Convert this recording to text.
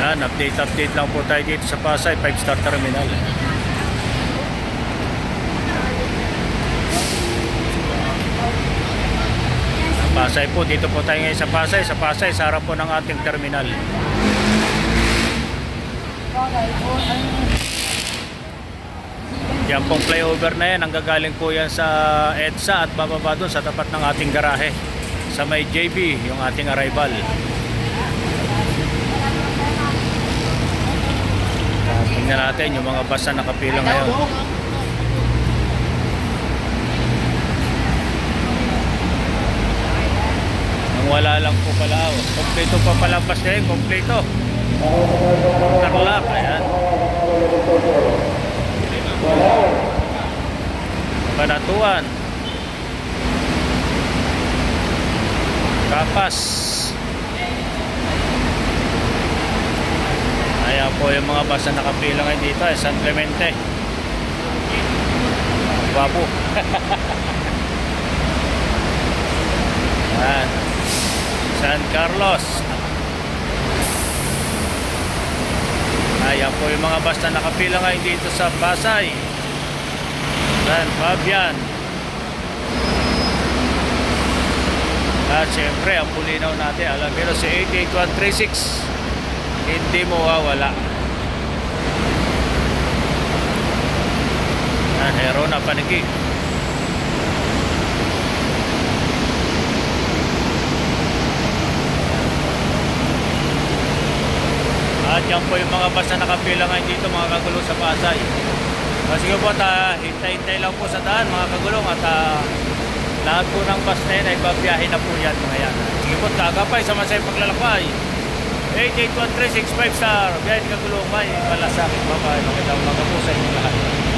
Yan, update lang po tayo dito sa Pasay 5-star terminal. Pasay po, dito po tayo ngayon sa Pasay, sa harap po ng ating terminal. Yan pong flyover na yan, ang gagaling po yan sa EDSA at bababa doon sa tapat ng ating garahe sa may JB, yung ating arrival. Tingnan natin yung mga bus na nakapila ngayon. Ang wala lang po pala, kompleto pa pala bus na yun, kompleto. Tarlac, ayan. Banatuan, Kapas. Ayan po yung mga bus na nakapila ngayon dito, San Clemente, Babu. Ayan, San Carlos. Ayan po yung mga bus na nakapila ngayon dito sa Pasay. San Fabian. At syempre ang pulinaw natin, alam nyo si 88136, hindi mo wawala. Yan, Hero na Paniki. At yan po yung mga bus na nakapila ngayon dito, mga kagulong sa Pasay. Sige po, hintay-hintay lang po sa daan mga kagulong, at lahat po ng bus na yun ay babiyahin na po yan mga yan. Sige po, tagapay sa masay paglalakbay. 88136 5-star, biyahin kagulong, may malasakit babae. Makita mo mga po sa inyo lahat.